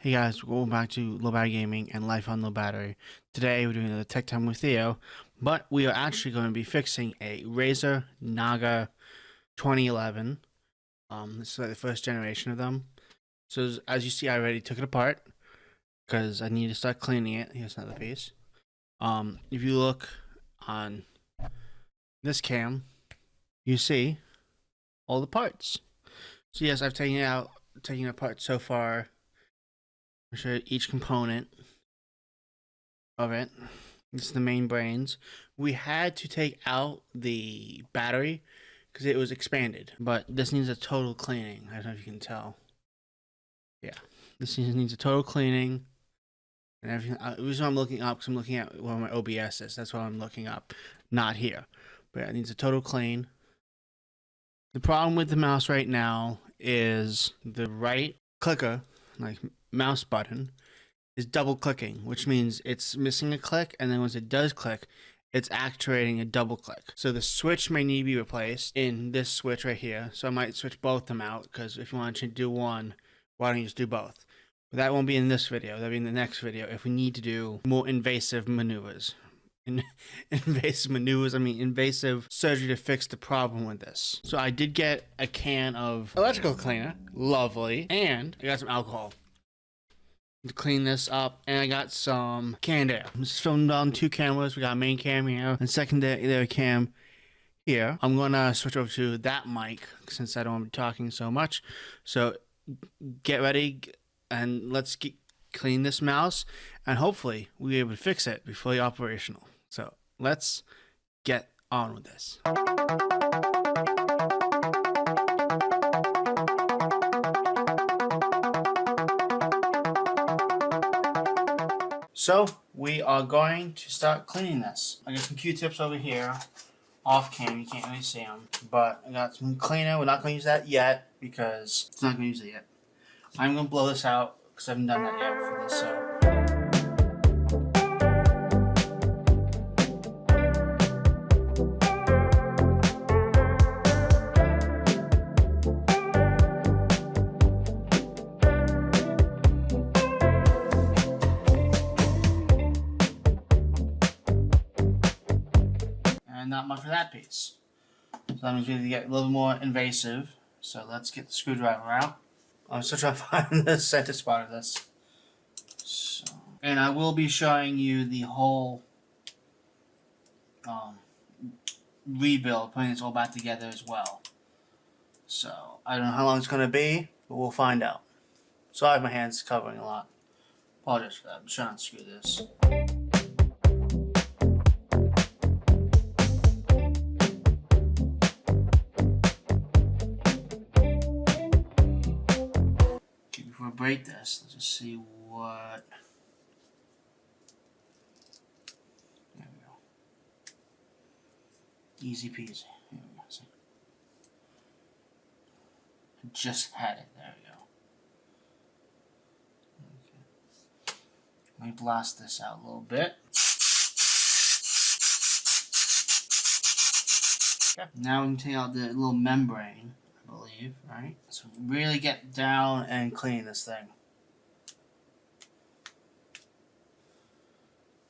Hey guys, welcome back to Low Battery Gaming and Life on Low Battery. Today we're doing another Tech Time with Theo, but we are actually going to be fixing a RAZER NAGA 2011. This is like the first generation of them. So as you see, I already took it apart because I need to start cleaning it. Here's another piece. If you look on this cam, you see all the parts. So yes, I've taken it apart so far. I'll show you each component of it. This is the main brains. We had to take out the battery because it was expanded, but this needs a total cleaning. I don't know if you can tell. Yeah, this needs a total cleaning and everything. The reason I'm looking up because I'm looking at where my OBS is. That's what I'm looking up, not here. But yeah, it needs a total clean. The problem with the mouse right now is the right clicker, like mouse button, is double clicking, which means it's missing a click, and then once it does click, it's actuating a double click. So the switch may need to be replaced in this switch right here. So I might switch both of them out, because if you want to do one, why don't you just do both? But that won't be in this video. That'll be in the next video if we need to do more invasive maneuvers. Invasive surgery to fix the problem with this. So I did get a can of electrical cleaner, lovely, and I got some alcohol to clean this up, and I got some canned air. This is filmed on 2 cameras. We got a main cam here and secondary cam here. I'm gonna switch over to that mic since I don't want to be talking so much. So get ready and let's clean this mouse, and hopefully we'll be able to fix it before you're operational. So let's get on with this. So we are going to start cleaning this. I got some Q-tips over here, off cam, you can't really see them, but I got some cleaner. We're not going to use that yet because it's not going to use it yet. I'm going to blow this out because I haven't done that yet for this. So. Not much for that piece. So that means we need to get a little more invasive. So let's get the screwdriver out. I'm still trying to find the center spot of this. So, and I will be showing you the whole rebuild, putting this all back together as well. So I don't know how long it's going to be, but we'll find out. Sorry, my hand's covering a lot. Apologize for that. I'm trying to unscrew this. Break this. Let's just see what. There we go. Easy peasy. Here we go. See. I just had it. There we go. Okay. Let me blast this out a little bit. Okay. Now we can take out the little membrane. Believe, right? So really get down and clean this thing.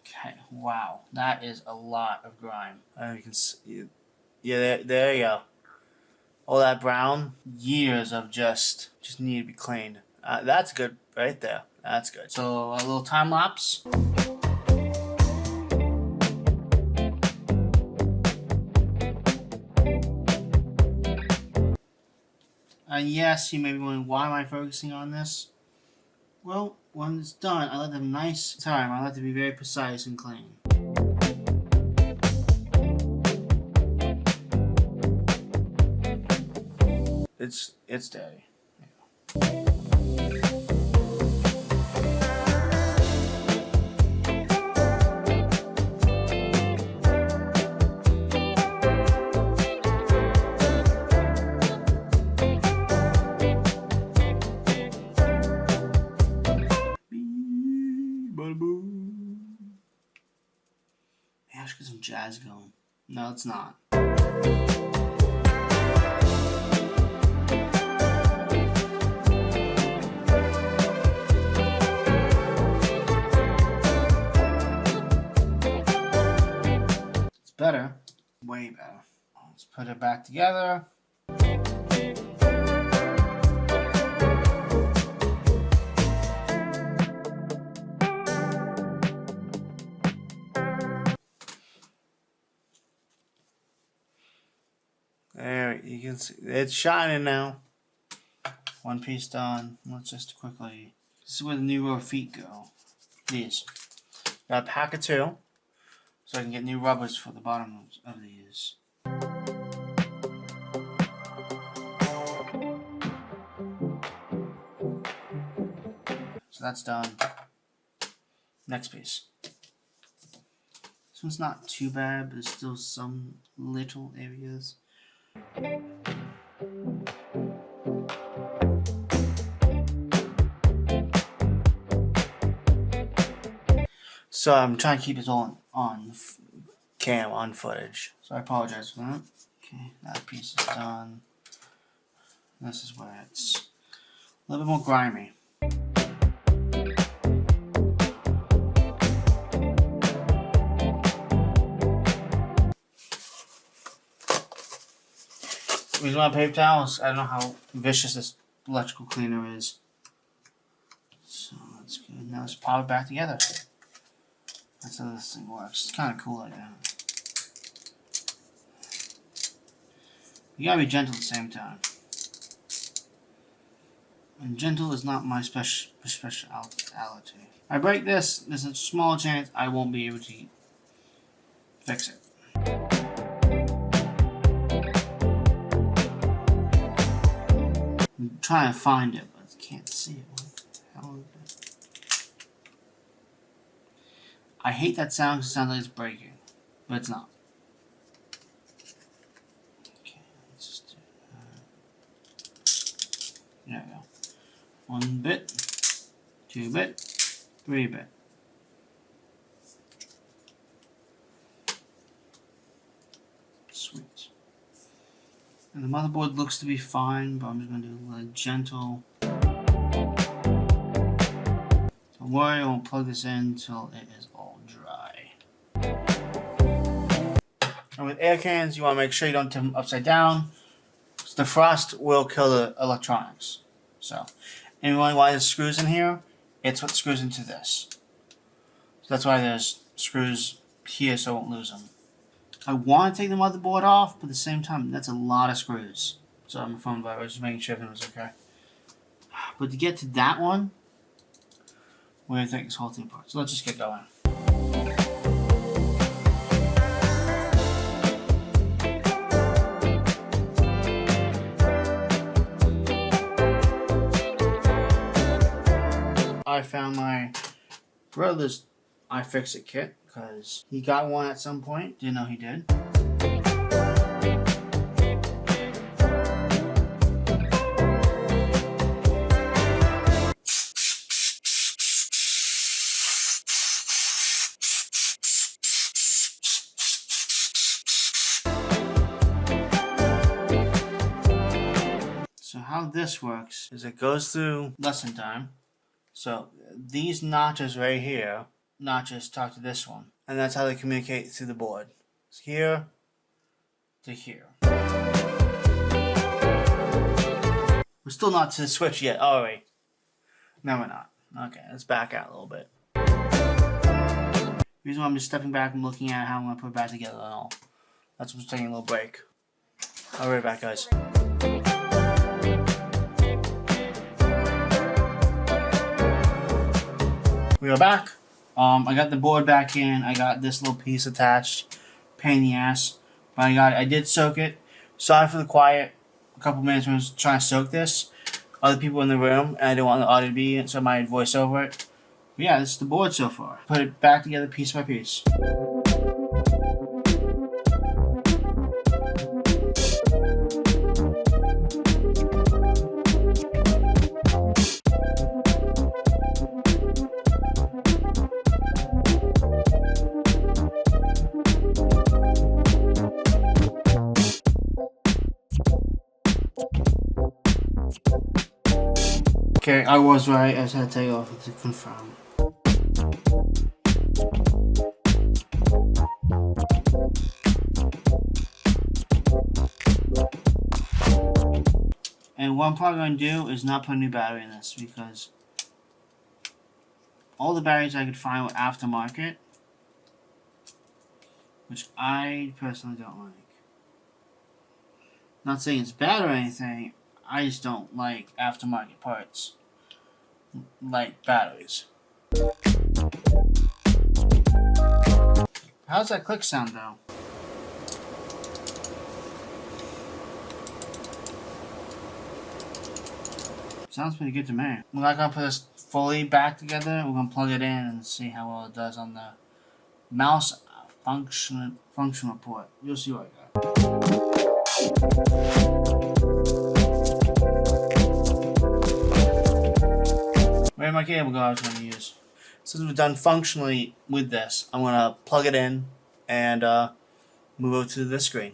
Okay, wow, that is a lot of grime. You can see, yeah, there you go. All that brown, years of just need to be cleaned. That's good right there. That's good. So a little time lapse. And yes, you may be wondering, why am I focusing on this? Well, when it's done, I let them nice time. I like to be very precise and clean. It's dirty. Yeah. I should get some jazz going. No, it's not. way better. Let's put it back together. There, you can see it's shining now. One piece done. Let's just quickly. This is where the new rubber feet go. These. Got a pack of 2, so I can get new rubbers for the bottom of these. So that's done. Next piece. This one's not too bad, but there's still some little areas. So I'm trying to keep this all on cam, on footage. So I apologize for that. Okay, that piece is done. This is where it's a little bit more grimy. Using my paper towels, I don't know how vicious this electrical cleaner is. So that's good. Now let's pop it back together. That's how this thing works. It's kind of cool like that. You gotta be gentle at the same time. And gentle is not my speciality. I break this, there's a small chance I won't be able to fix it. I'm trying to find it, but I can't see it. What the hell is it? I hate that sound because it sounds like it's breaking, but it's not. Okay, let's just do that. There we go. 1 bit, 2 bit, 3 bit. Sweet. And the motherboard looks to be fine, but I'm just going to do a little gentle. Don't worry, I won't plug this in until it is all dry. And with air cans, you want to make sure you don't tip them upside down. So the frost will kill the electronics. So, and why there's screws in here, it's what screws into this. So that's why there's screws here so I won't lose them. I want to take the motherboard off, but at the same time, that's a lot of screws. So I'm phone by, I was just making sure everything was okay. But to get to that one, we're going to take this whole thing apart. So let's just get going. I found my brother's iFixit kit because he got one at some point. Didn't know he did. So how this works is it goes through lesson time. So these notches right here, notches talk to this one. And that's how they communicate through the board. It's here to here. We're still not to the switch yet, are we? No, we're not. Okay, let's back out a little bit. The reason why I'm just stepping back and looking at how I'm going to put it back together and all. That's what's taking a little break. I'll be right back, guys. We are back. I got the board back in. I got this little piece attached. Pain in the ass. But I did soak it. Sorry for the quiet. A couple minutes when I was trying to soak this. Other people in the room, and I didn't want the audio to be in, so I might voice over it. But yeah, this is the board so far. Put it back together piece by piece. Okay, I was right. I just had to take it off to confirm. And what I'm probably going to do is not put a new battery in this, because all the batteries I could find were aftermarket, which I personally don't like. Not saying it's bad or anything, I just don't like aftermarket parts, like batteries. How's that click sound though? Sounds pretty good to me. We're not gonna put this fully back together. We're gonna plug it in and see how well it does on the mouse function report. You'll see what I got. Where'd my cable go I was gonna use? Since we're done functionally with this, I'm gonna plug it in and move over to this screen.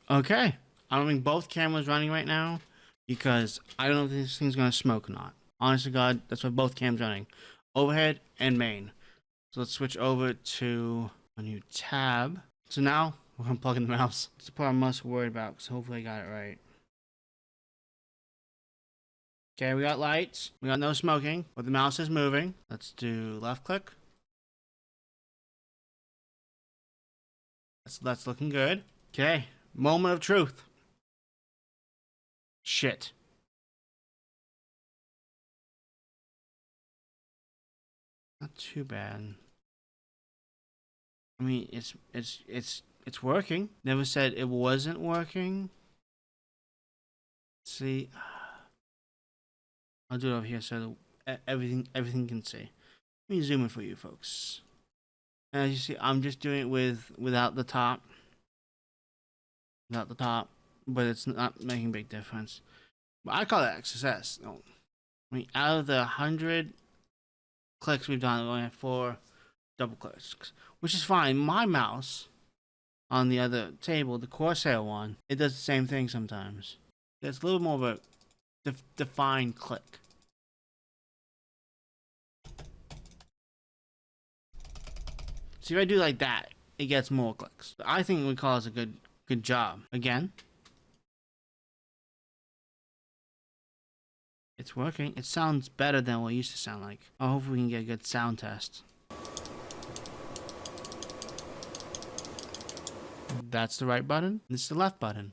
Okay, I'm having both cameras running right now, because I don't know if this thing's gonna smoke or not. Honest to God, that's why both cams running. Overhead and main. So let's switch over to a new tab. So now we're gonna plug in the mouse. That's the part I'm most worried about, because hopefully I got it right. Okay, we got lights. We got no smoking, but the mouse is moving. Let's do left click. That's looking good. Okay, moment of truth. Shit. Not too bad. I mean, it's working. Never said it wasn't working. See, I'll do it over here so that everything can see. Let me zoom in for you folks. And as you see, I'm just doing it without the top. Without the top, but it's not making a big difference. But I call that success. No, I mean, out of the 100 clicks we've done, we only have 4 double clicks, which is fine. My mouse on the other table, the Corsair one, it does the same thing sometimes. It's a little more of a defined click. See, if I do like that, it gets more clicks. I think we call this a good job. Again, it's working. It sounds better than what it used to sound like. I hope we can get a good sound test. That's the right button. This is the left button.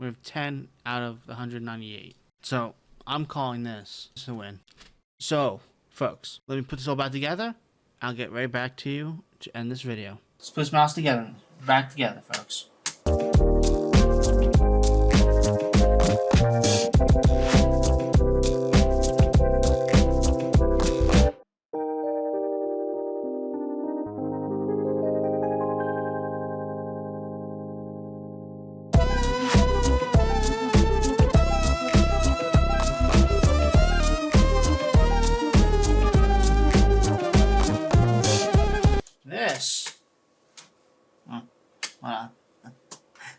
We have 10 out of the 198. So I'm calling this a win. So, folks, let me put this all back together. I'll get right back to you to end this video. Let's put this mouse together. Back together, folks.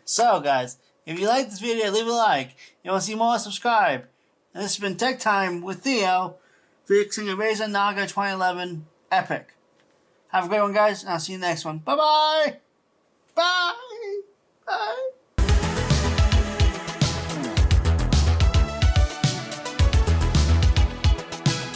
So guys, if you like this video, leave a like. If you want to see more, subscribe. And this has been Tech Time with Theo, fixing a RAZER NAGA 2011 Epic. Have a great one, guys, and I'll see you next one. Bye-bye! Bye! Bye!